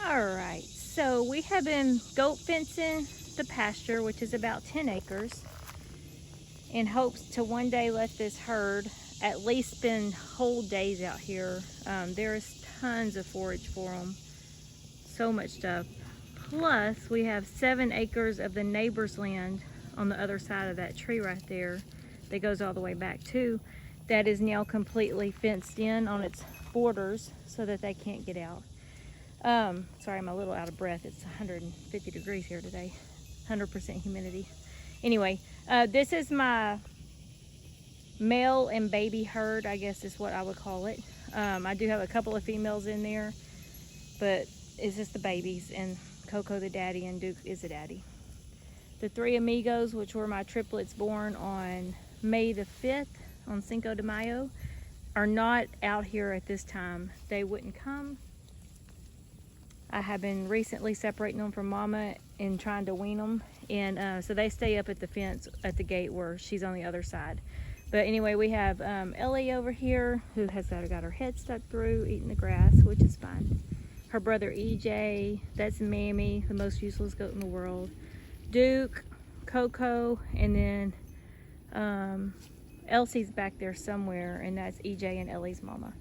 All right, so we have been goat fencing the pasture, which is about 10 acres, in hopes to one day let this herd at least spend whole days out here. There's tons of forage for them, so much stuff. Plus, we have 7 acres of the neighbor's land on the other side of that tree right there that goes all the way back too, that is now completely fenced in on its borders so that they can't get out. Sorry, I'm a little out of breath. It's 150 degrees here today, 100% humidity. Anyway, this is my male and baby herd, I guess is what I would call it. I do have a couple of females in there, but it's just the babies, and Coco the daddy and Duke is the daddy. The 3 amigos, which were my triplets born on May the 5th on Cinco de Mayo, are not out here at this time. They wouldn't come. I have been recently separating them from mama and trying to wean them, and so they stay up at the fence at the gate where she's on the other side. But anyway, we have Ellie over here, who has got her head stuck through eating the grass, which is fine. Her brother EJ, that's Mammy, the most useless goat in the world. Duke, Coco, and then Elsie's back there somewhere, and that's EJ and Ellie's mama.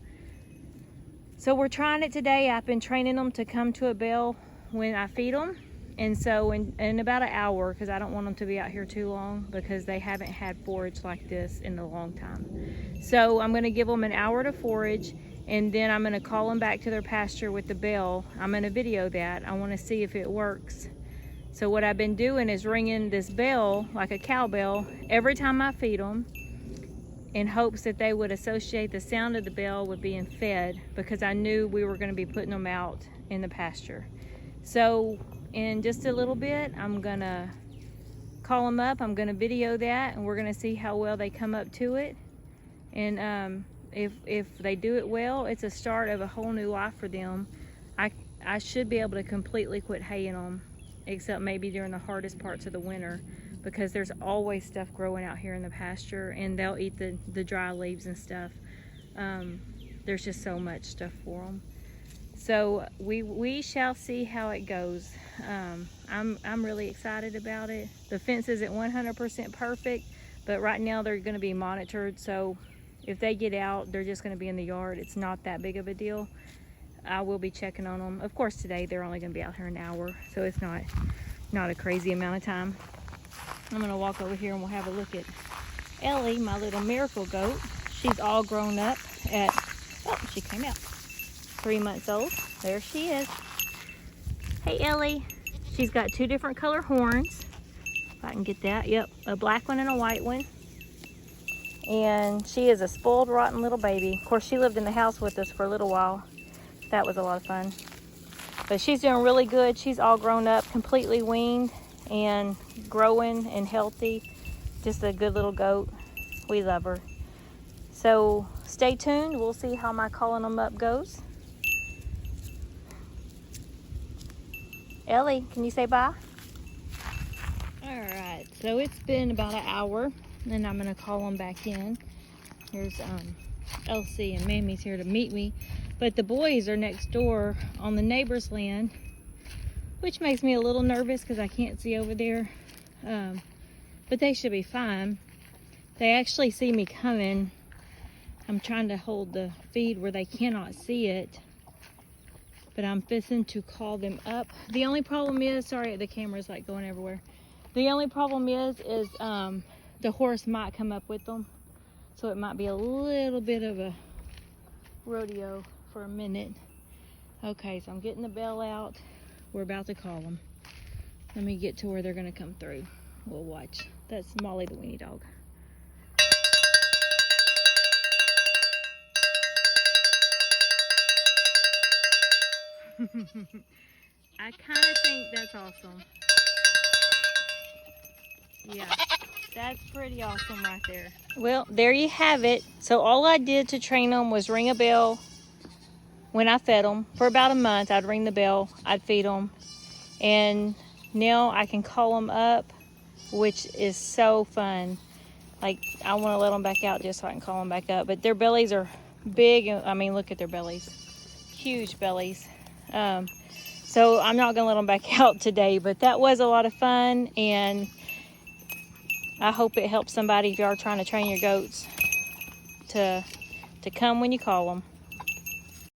So we're trying it today. I've been training them to come to a bell when I feed them. And so in about an hour, because I don't want them to be out here too long because they haven't had forage like this in a long time. So I'm gonna give them an hour to forage, and then I'm gonna call them back to their pasture with the bell. I'm gonna video that. I wanna see if it works. So what I've been doing is ringing this bell, like a cowbell, every time I feed them, in hopes that they would associate the sound of the bell with being fed, because I knew we were going to be putting them out in the pasture. So in just a little bit, I'm going to call them up. I'm going to video that, and we're going to see how well they come up to it. And if they do it well, it's a start of a whole new life for them. I should be able to completely quit haying them, except maybe during the hardest parts of the winter, because there's always stuff growing out here in the pasture, and they'll eat the dry leaves and stuff. There's just so much stuff for them. So we shall see how it goes. I'm really excited about it. The fence isn't 100% perfect, but right now they're going to be monitored. So if they get out, they're just going to be in the yard. It's not that big of a deal. I will be checking on them. Of course, today they're only going to be out here an hour, so it's not a crazy amount of time. I'm gonna walk over here and we'll have a look at Ellie, my little miracle goat. She's all grown up at, oh, she came out, 3 months old. There she is. Hey, Ellie. She's got 2 different color horns, if I can get that. Yep, a black one and a white one. And she is a spoiled, rotten little baby. Of course, she lived in the house with us for a little while. That was a lot of fun. But she's doing really good. She's all grown up, completely weaned, and growing and healthy. Just a good little goat. We love her. So stay tuned. We'll see how my calling them up goes. Ellie, can you say bye? All right, so it's been about an hour, and I'm gonna call them back in. Here's Elsie and Mammy's here to meet me, but the boys are next door on the neighbor's land, which makes me a little nervous because I can't see over there. But they should be fine. They actually see me coming. I'm trying to hold the feed where they cannot see it, but I'm fixing to call them up. The only problem is, sorry, the camera's like going everywhere. The only problem is the horse might come up with them, so it might be a little bit of a rodeo for a minute. Okay, so I'm getting the bell out. We're about to call them. Let me get to where they're gonna come through. We'll watch. That's Molly the weenie dog. I kind of think that's awesome. Yeah, that's pretty awesome right there. Well, there you have it. So all I did to train them was ring a bell when I fed them. For about a month, I'd ring the bell, I'd feed them, and now I can call them up, which is so fun. Like, I want to let them back out just so I can call them back up. But their bellies are big. I mean, look at their bellies. Huge bellies. So So I'm not gonna let them back out today, but that was a lot of fun, and I hope it helps somebody if you are trying to train your goats to come when you call them.